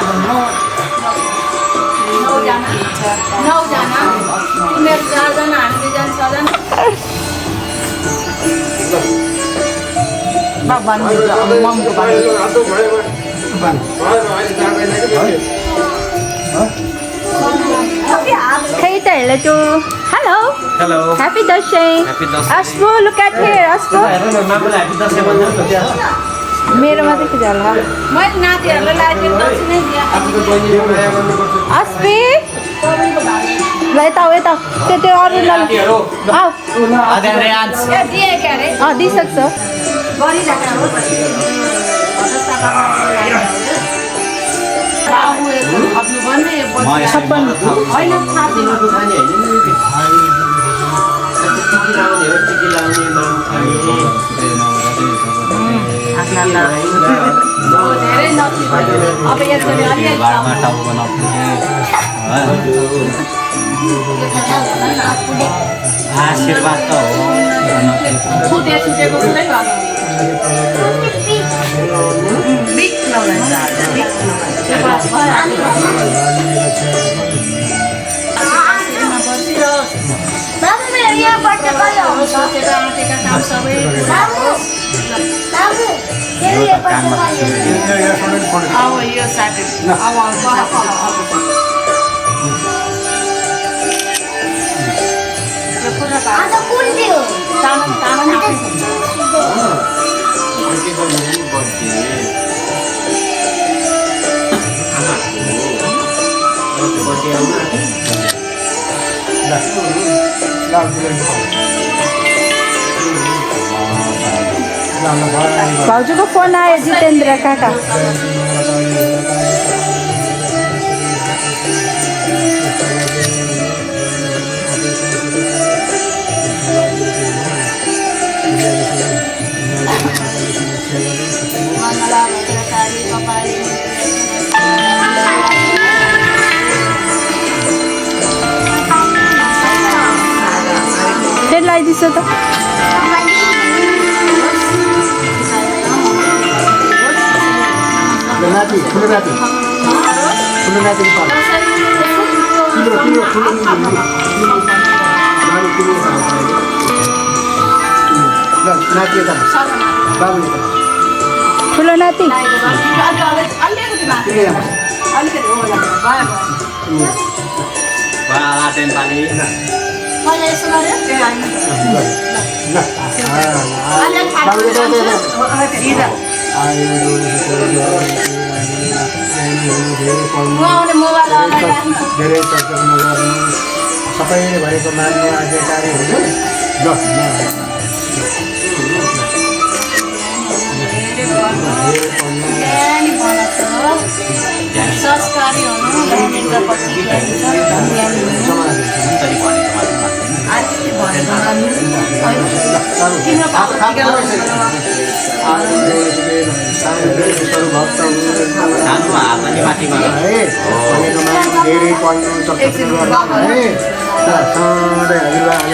नौजना उनीहरू 4 जना हामी 2 जना 6 जना Hey Taylor too. Hello. Hello. Happy Dashay. Happy Dashay. Aspo, look at here. Aspo. मेरो मात्रै के जाला मैले नातिहरुलाई लाइदिएको दक्षिणै दिए अस्पी ल यता हो यता त्यो अरु ल आऊ ए दिए के अरे दिइसक्छ गरिराख्नु हो खप्नु भन्ने छप्पन हैन थाहा धेरै नथी अब यसरी अलिअलि आशीर्वाद त हो छुटेको कुरै बिक नभन्छ बाबु मेरो यहाँ बर्थडे कहिले हो सोचेर आँटेका काम सबै बाबु मेरो यहाँ बर्थडे कहिले अब यो स्याटरडे अब आज कुन दिन हो तामाङ भाउजूको फोन आयो जितेन्द्र काका फेरि लगाइदिन्छ त नाति ठुलो नाति नाति ठुलो नाति धेरै चर्चा नगर्नु सबैले भनेको मान्ने आज्ञाकारी हुनु संस्कारी हुनु धेरै पढ्नु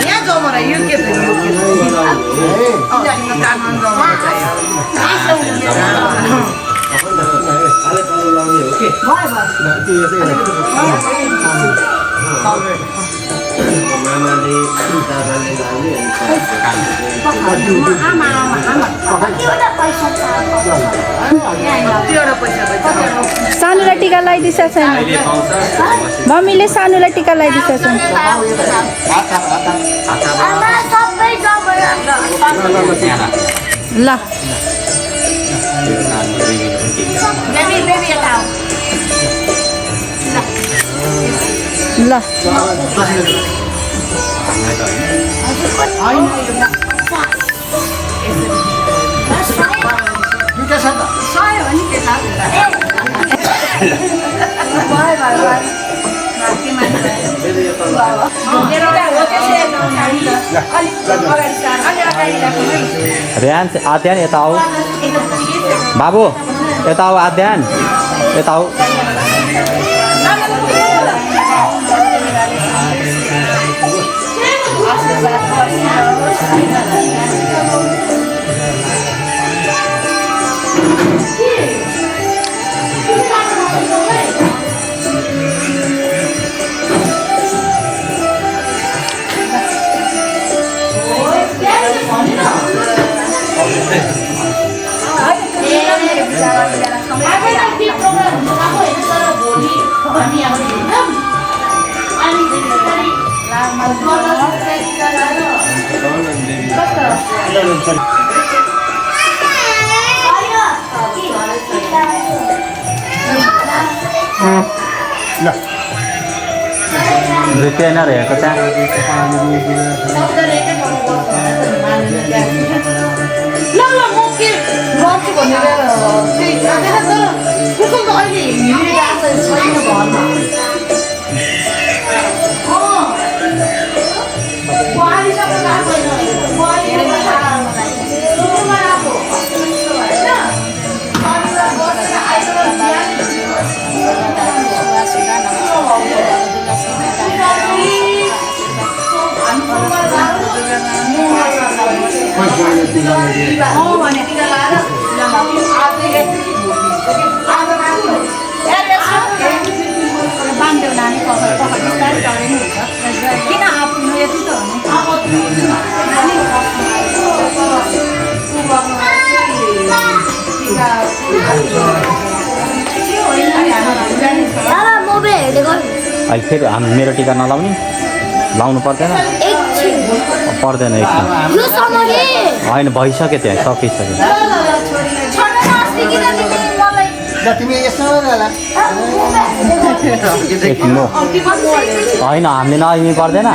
यहाँ जाउँ मलाई युके सानोलाई टिका लगाइदिन्छ छैन मम्मीले सानोलाई टिका लगाइदिन्छ छैन ल ल रेहान आद्यान यता आऊ बाबु यता आऊ आद्यान यता आऊ नृत्य होइन रहेको त्यहाँ ल ल म के गर्छु भनेर त्यही राखेर तर कुकुर त अहिले हिँडिरहेको छैन घरमा बुहारीसँग गएको होइन बुहारीमा आएको होइन बाँध्यो नानी किन आफ्नो यति त अहिले फेरि मेरो टिका नलाउने लाउनु पर्दैन पर्दैन एकछिन होइन भइसक्यो त्यहाँ सकिसक्यो तिमी यसो होला एकछिन म होइन हामीले नआइनु पर्दैन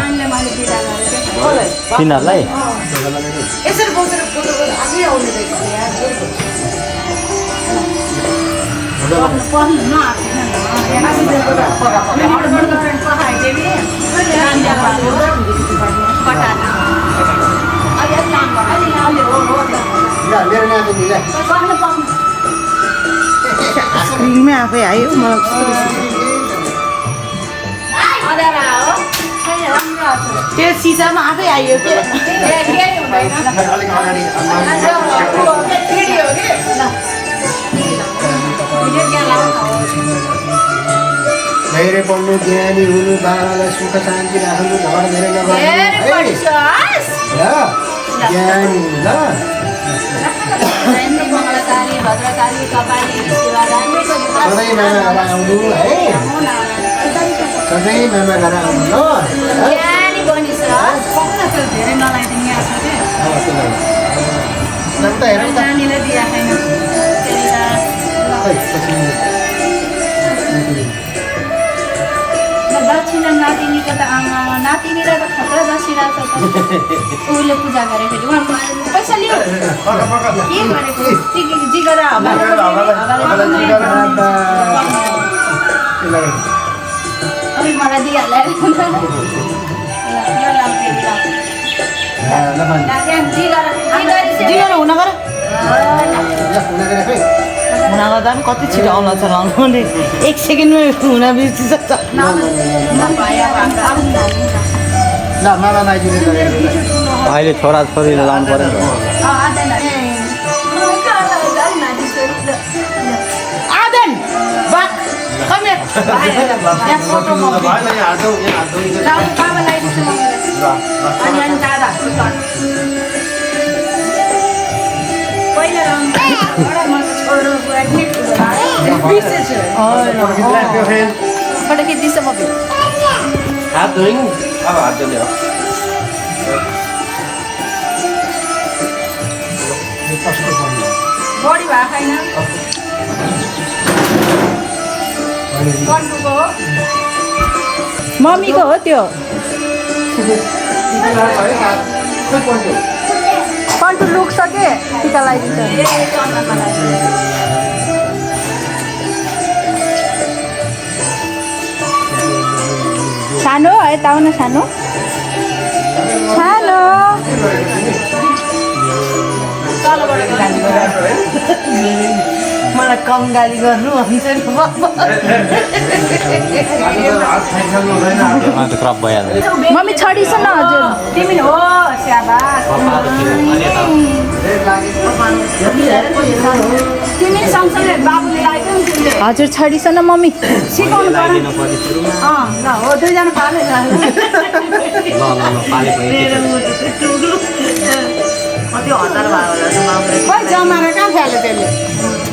तिनीहरूलाई यसरी बसेर फोटो आफै आउने रहेछ स्क्रिनमा आफै आयो मलाई त्यो सिसामा आफै आयो के धेरै पढ्नु ज्ञानी हुनु बाबालाई सुख शान्ति राख्नु झगडा धेरै नगर्नु ज्ञानी हुनु ल सधैँ मामा घर आउनु है सधैँ मामा घर आउनु ल दक्षिणा नातिनीको त आमा नातिनीलाई त खतरा बसिरहेको छ उसले पूजा गरेको पैसा लियो के गरेको जिगरा मलाई दिइहाल्यो हुन गर हुनालाई त कति छिटो आउन छ लाउनु 1 सेकेन्डमै हुन बिर्सिसक्छ ल मामा माइजूले अहिले छोरा छोरीले लाउनु पर्यो आदन बाक कमे यहाँ फोटो म बाबा लगाइदिन्छु म अनि दादा पहिला छोरो पुरा ठिक फोटो खिच्दिन्छ म हात धोइनु अब हात धोने हो बढी भएको छैन कन्टुको हो मम्मीको हो त्यो कन्टु लुक्छ के टिका लगाइदिन्छ सानो यता आउन सानो सानो मलाई कम गाली गर्नु भन्छ नि क्रप भइहाल्छ मम्मी छडिस न हजुर तिमी हो स्याबास तिमी सँगसँगै बाबुले लागेको नि तिमीले हजुर छडिस न मम्मी सिकाउनु पर्यो ल हो दुईजना पाले कति हतार भयो खोइ जमारा कहाँ फ्याल्यो त्यसले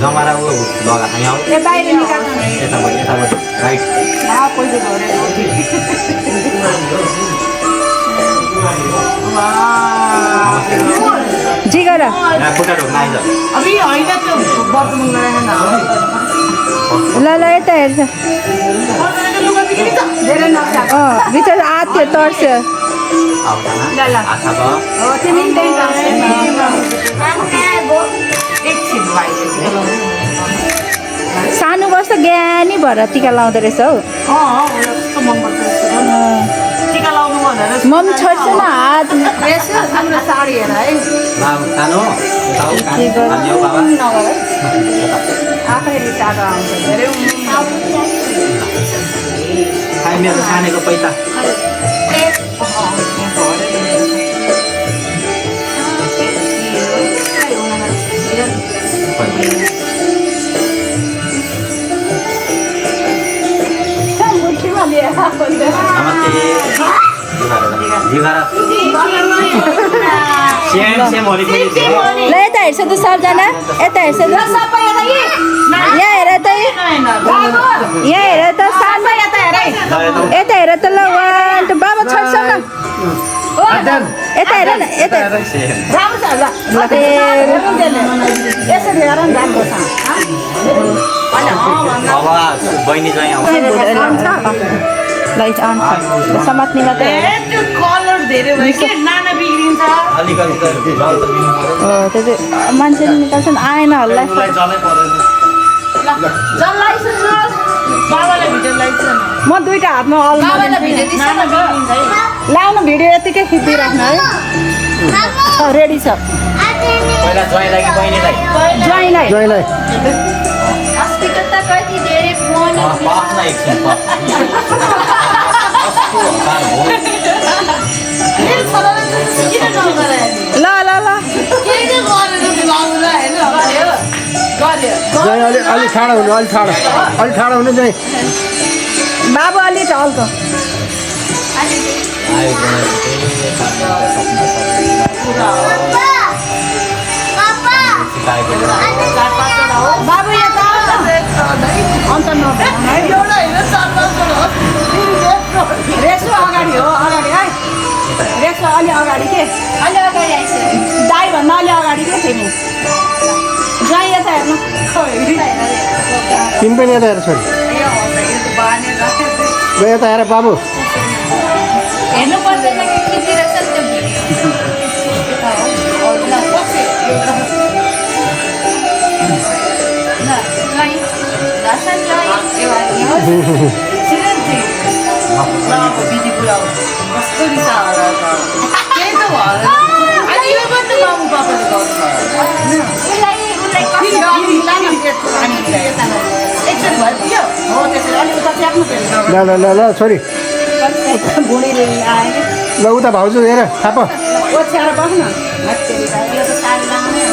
जमारा ऊ लगा यहाँ ए बाहिर निकाल्नु यताबाट राइट पैसा जिगर यहाँ खुट्टा ढोक्न आइज अभी होइन त्यो बर्तमान गरेन ल ल यता हेर्छ लुगा बिग्री त धेरै नक्सा बिचरा आत्यो तर्स्यो आशा भयो हो तिमी पनि त्यही एकछिन भाइ सानो बस्छ ज्ञानी भएर टिका लाउँदो रहेछ हौ कस्तो मनपर्छ टिका लाउनु भनेर मम्मी छोड्छ न हात यसो हाम्रो साडी हेर है खानु के गर्नु? खाने हो बाबा नगर है आफै रिसाएर आउँछ धेरै खाइ मेरो सानेको पैसा नमस्ते सेम वरिपरि ल यता हेर्छ त सबजना यता हेर्छ त यहाँ हेर त यहाँ हेर त सानो यता हेर त ल वान टू बाबा छोड्छ न यता हेर न यता हेर यसरी हेर न राम्रो छ अब बहिनी चाहिँ आउँछ लाइट अन समात्ने मात्रै त्यो कलर धेरै भयो के नाना बिग्रिन्छ अलिकति त जल त दिनु पर्यो त्यो चाहिँ मान्छेले निकाल्छन् आएनहरूलाई जलै परेन जल्लाइछ बाबालाई भिडियो लाइछ म दुईटा हातमा अल बाबालाई भिडियो दिन्छ नाना बिग्रिन्छ है लाउनु भिडियो यतिकै खिचिराख्नु है रेडी छ पहिला ज्वाइँलाई कि बहिनीलाई ज्वाइँलाई अस्तिको त कति धेरै फोन पास न एकछिन कस्तो हतार हो मेरो छोराले त किन नगरे ल ल ल के के गरेर बिगाउनु हैन गर्यो अलि ठाडो हुनु अलि ठाडो हुनु चाहिँ बाबु अलि ढल्को आयो बाबु यता अन्त नभ्याउनु है एउटा हैन चार पाँचवटा रेसो अगाडि हो अगाडि है रेसो अलि अगाडि के अलि अगाडि आइसक्यो दाइभन्दा अलि अगाडि के तिमी ज्वाइँ यता हेर्नु तिमी पनि यता हेर छोरी ल यता हेर बाबु हेर्नु पर्दैन कि खिचिरहेछ त्यो भिडियो ल पछि ल ज्वाइँ दर्शन ज्वाइँ चिरन्जी ल अब बिदी पुऱ्याउ कस्तो रिसा होला त केही त भयो अनि यो पनि त मामु पापाले गर्नु एकचोटि भइपुग्यो हो त्यसरी अलि उता च्याप्नु फेरि ल ल ल ल छोरी बुढीले आयो ल उता भाउजू हेर थाप ओछ्याएर बस्नु यो त साडी लाउने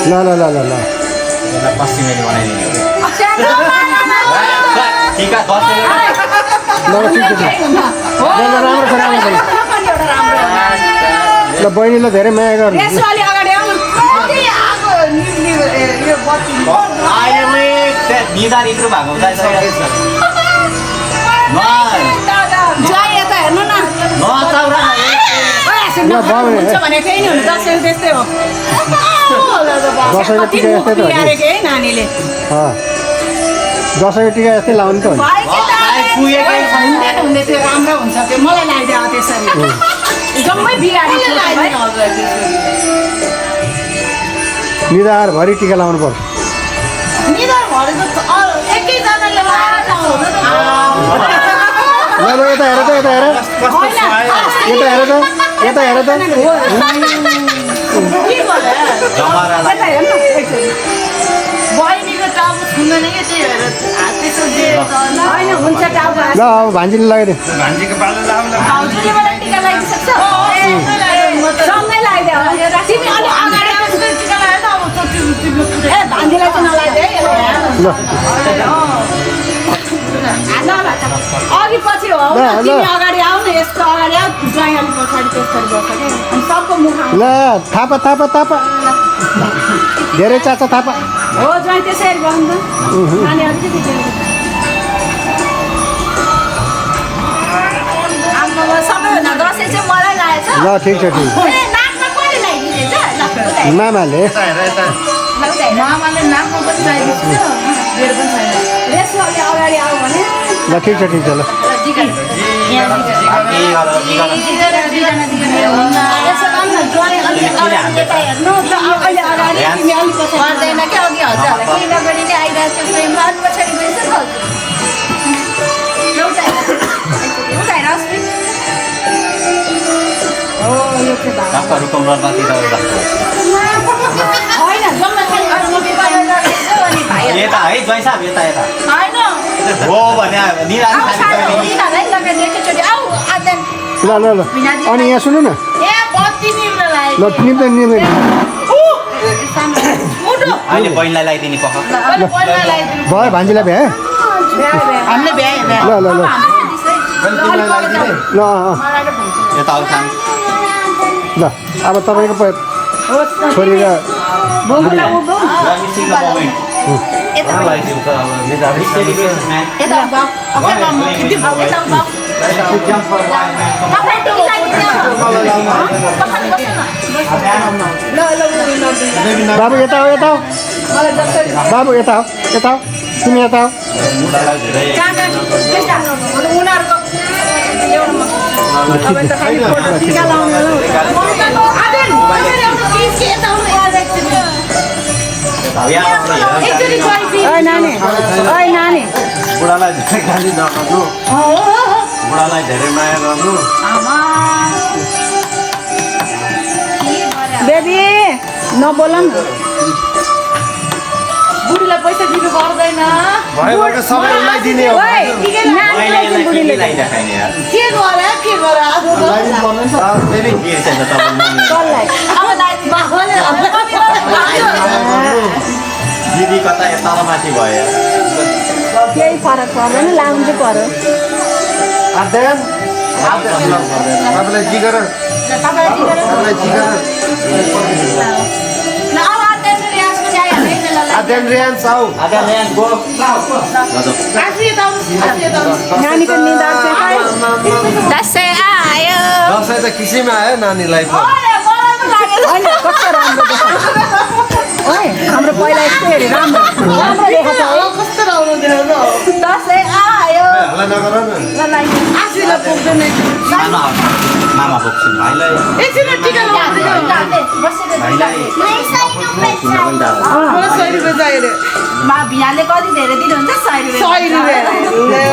ल ल ल ल ल यसलाई पश्चिमेली बनाइदिने टिका दसैँ ल ल ठिक छ ल ल राम्रो छ राम्रो छ ल बहिनीलाई धेरै माया गर्नु यसो अलि अगाडि आउनु यो बत्ती अहिले निधार इत्रो भएको हुँदा ज्वाइँ यता हेर्नु न नचाउरा ल बाबु हुन्छ भने केही नि हुनु दसैँ त्यस्तै हो दसैँको टिका यस्तै त हो नि है नानीले दसैँको टिका यस्तै लाउनु त हो नि पुगेकै हुँदै थियो राम्रो हुन्छ त्यो मलाई लगाइदियो त्यसरी जम्मै बिगारी निधारभरि टिका लाउनु पर्छ निधार भनेको एकैजनाले ल ल यता हेर त यता हेर यता हेर त यता हेर त जमरालाई बहिनीको टाउको छुँदैन कि त्यही भएर त्यसो होइन हुन्छ टाउको ल अब भान्जीले लगाइदियो भाउजूले मलाई टिका लगाइसक्छ सँगै लगाइदियो तिमी अलि अगाडि टिका लगायो त अब तिम्रो ए भान्जीलाई चाहिँ नलाइदियो है ल अघि पछि हो ल, ल। तिमी अगाडि आऊ न यसको अगाडि आऊ ज्वाइँ अलिक पछाडि त्यसरी बस्छ क्या अनि सबको मुख ल थापा थापा थापा धेरै चाचा थापा हो ज्वाइँ त्यसरी बस्नु त नानी अलिकति आमा ल ठिक छ ठिक मामाले मामाले नाकमा पनि चाहिएको थियो मेरो पनि छैन अगाडि आऊ भने ल ठिक छ ल पर्दैन क्या अघि हजुरहरूलाई केही नगरी नै आइरहेको थियो फ्रेममा अनि पछाडि गएछ यता है ज्वाइँ साहब यता यता होइन हो भने निराली ल अनि यहाँ सुन्नु न ल निम्दैन अहिले बहिनीलाई लगाइदिने पख भयो भान्जीलाई भ्याए हामीले भ्याए ल यता आउँछ ल अब तपाईँको छोरी र बाबु यता हो बाबु यता हो तिमी यता हो नानी बुढालाई धेरै गाली नगर्नु बुढालाई धेरै माया गर्नु बेबी नबोल न बुढीलाई पैसा दिनु पर्दैन भयो सबै उसलाई दिने हो के दिदी कता यता माथि भयो केही फरक पर्दैन लाउनु चाहिँ पर्यो तपाईँलाई जिगर नानीको निधार चाहिँ दसैँ आयो दसैँ त किसिममा आयो नानीलाई होइन कस्तो राम्रो हाम्रो पहिला यस्तो हेरे राम्रो देखाएको छ है कस्तो राम्रो देखाउँछ दसैँ आयो आफूलाई पुग्दैन मामा बोक्छु भाइलाई एकछिन टिका भाइलाई मलाई 100 रुपियाँ चाहियो अरे भिनाले कति धेरै दिनुहुन्छ 100 रुपियाँ 100 रुपियाँ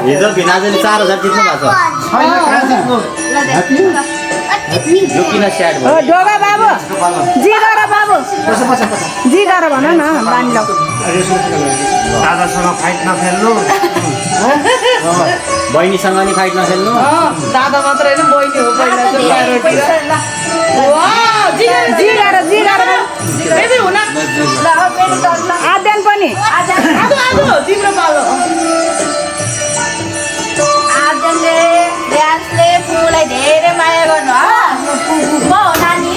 हिजो भिनाजले 4000 जित्नु भएको यो किन स्याड भयो ढोगा बाबु जी गर बाबु जी गर भन न बानी दादासँग फाइट नखेल्नु बहिनीसँग नि फाइट नखेल्नु दादा मात्र होइन बहिनी हो पहिला जी गर बेबी हुन आद्यान पनि आज तिम्रो पालो आद्यानले ड्यान्सले फुललाई धेरै माया गर्नु म हो नानी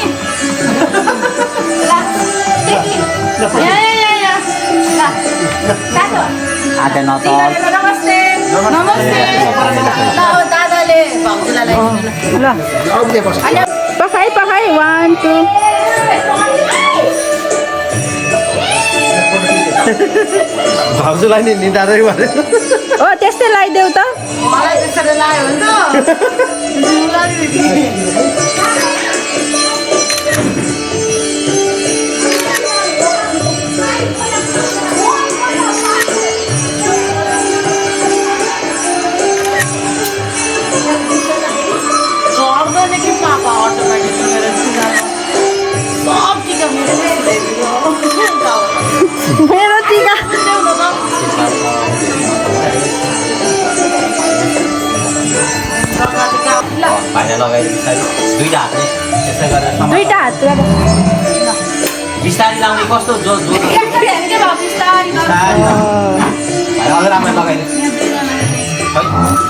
आधा नत नमस्ते दादाले भाउजूलाई ल पखाइ 1 2 भाउजूलाई नि निधारै गरे ओ त्यस्तै लगाइदेऊ त मलाई त्यसरी लाग्यो भने गर्दैन कि पापा अटोमेटिक मेरो सब टिका मेरो टिका भाइलाई लगाएर दुईटा हातले त्यसै गरेर दुईटा हात बिस्तारी लाउने कस्तो जो भाइ अझ राम्रो लगाइदिनु है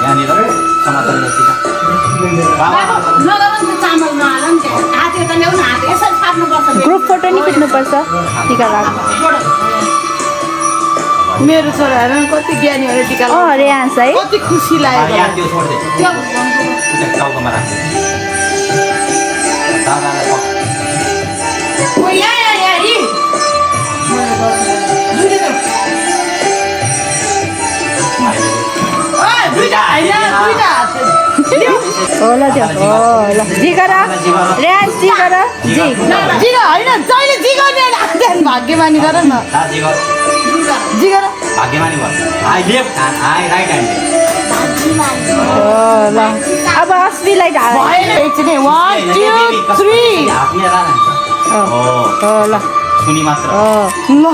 यहाँनिर समातेर टिका चामल नहाल नि हात यता ल्याउन हात यसरी फाट्नुपर्छ ग्रुप फोटो नि खिच्नुपर्छ टिका लाग्नु मेरो छोराहरू कति ज्ञानी टिका रेहान्स है कति खुसी लाग्यो यहाँ त्यो छोड्दै त्यो टाउकोमा राख्दै दादालाई पक् ओ यहाँ यी दुईटा हो ल त्यो हो ल जी गर रेन्स जी गर जी जिगा होइन जहिले जिगा नि आदेन भाग्यमानी गर न दाजी गर जिगा भाग्यमानी भयो I left hand I right hand हो ल अब अस्मिलाई ढाल भएन एकछिन 1 2 3 हातले राख्छ हो ल सुनि मात्र हो ल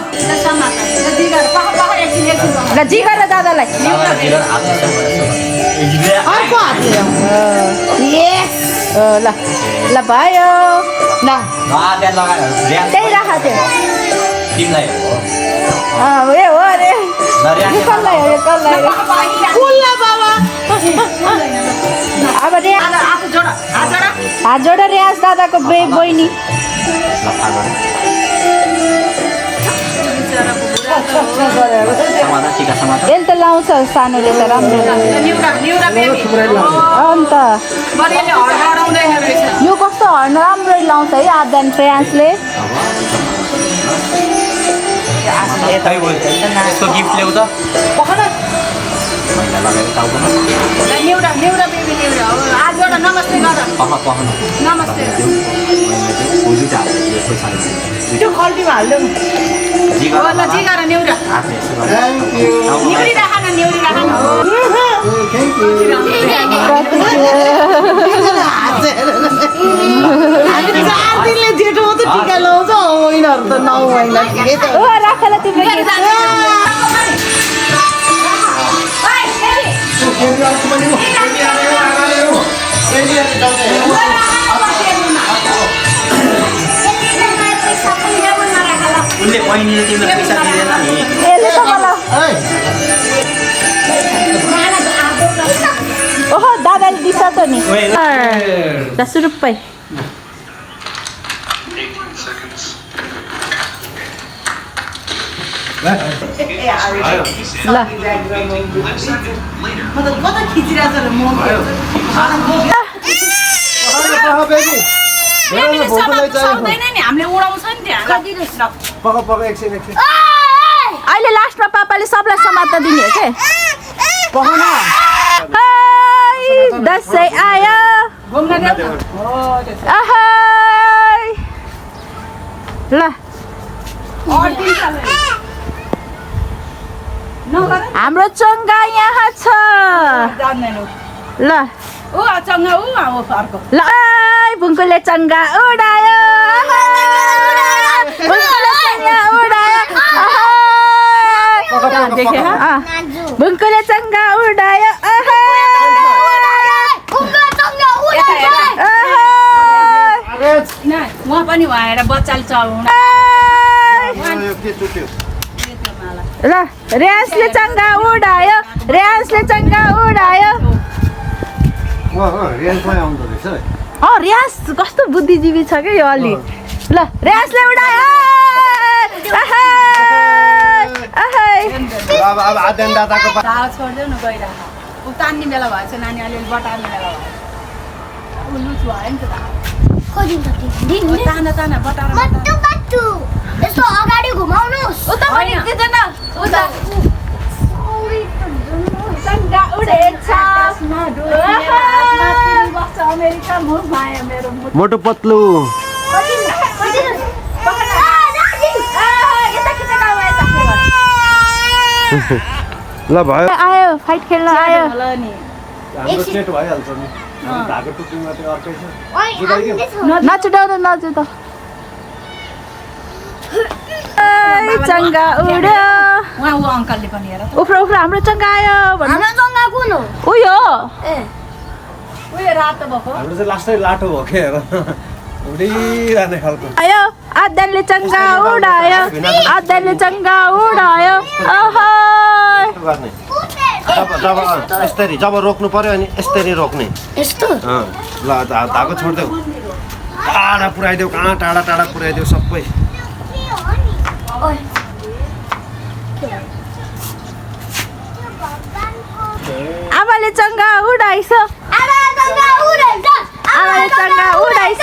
जिगा पख एकछिन ल जी गर दादालाई अर्को हातले यस ल ल भयो ल त्यहाँ लगाएर त्यही राख त्यो तिमीलाई ए हो अरे कसलाई हो कसलाई कुल्ला बाबा अब रे हात जोडा हात जोड रेन्स दादाको बहिनी समाधान टिका समाधान यसले त लाउँछ सानोले त राम्रो निउरा बेबी अन्त बलिएले हराउँदैन रहेछ यो कस्तो हर्न राम्ररी लाउँछ है आदान फ्रान्सले यसको गिफ्ट ल्याउ त पखन महिला लगाएर टाउकोमा निउरा बेबी निउरा आजबाट नमस्ते गर पखन नमस्ते दुईटा हात पैसा त्यो खल्टीमा हाल्नु ल जी गर निउरा हातले यसो गरेर थ्याङ्क यू निउरी राख न थ्याङ्क यू हामी 4 दिनले जेठो त टिका लाउँछ यिनीहरू त 9 महिना के त ओ राख ल तिम्रो उनले बहिनीले तिमीलाई पैसा दिँदैन नि यसले त मलाई ओहो दादाले दिन्छ त नि 10 रुपैयाँ ल कता खिचिरहेछ र म सक्दैन नि हामीले उडाउँछ नि त्यहाँ पक एकछिन अहिले लास्टमा पापाले सबलाई समात्न दिने हो के पकाउन दसैँ आयो घुम्न देऊ ahai ल हाम्रो चङ्गा यहाँ छ ल ऊ चङ्गा ऊ अर्को ल बुङ्कुले चङ्गा उडायो बुङ्कुले चङ्गा उडायो देखे बुङ्कुले चङ्गा उडायो उहाँ पनि भएर बच्चाले चलाउनु ल रेन्सले चङ्गा उडायो रेन्सले चङ्गा उडायो रेन्स कस्तो बुद्धिजीवी छ क्या यो अलि ल रेन्सले उडायो अब आद्यान दादाको ताल छोडिदेऊ न गइराख ऊ तान्ने बेला भएछ नानी अलिअलि बटार्ने बेला भयो ऊ लुच भयो नि त ताना ताना बटार यस्तो अगाडि घुमाउनुस् उता पनि दिँदैन उता चङ्गा उडेछ अमेरिका मुख माया मेरो मुख मोटो पत्लु ल भयो आयो फाइट खेल्न आयो ल नि हाम्रो सेट भइहाल्छ नि धागो टुक्रिङमा त्यो अर्कै छ नचुटाउनु नचुटाउ चङ्गा उड्यो उहाँ ऊ अङ्कलले पनि हेर उफ्रो उफ्रो हाम्रो चङ्गा आयो भन्नु हाम्रो जङ्गा कुन हो उयो उयो रातो भएको हाम्रो चाहिँ लास्टै लाटो भयो के हेर उडिरहने खालको आयो आद्यानले चङ्गा उडायो आद्यानले चङ्गा उडायो गर्ने जब यस्तरी जब रोक्नु पर्यो अनि यस्तरी रोक्ने यस्तो ल धागो छोडिदेऊ टाढा पुऱ्याइदेऊ कहाँ टाढा टाढा पुऱ्याइदेऊ सबै आमाले चङ्गा उडाइछ आमाले चङ्गा उडाइछ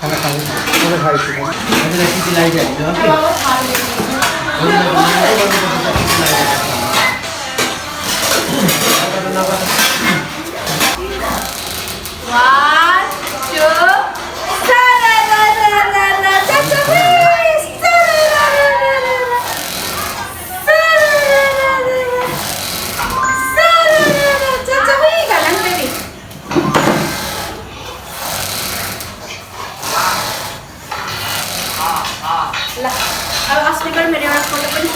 खाना खाइसक्यो One, two, sa-la-la-la-la-la, Chacha-Miss! Sa-la-la-la-la-la-la. Sa-la-la-la-la-la. Sa-la-la-la-la. Chacha-Miss! Galang, baby. Lah, kalau asli kan मेरे हाथ को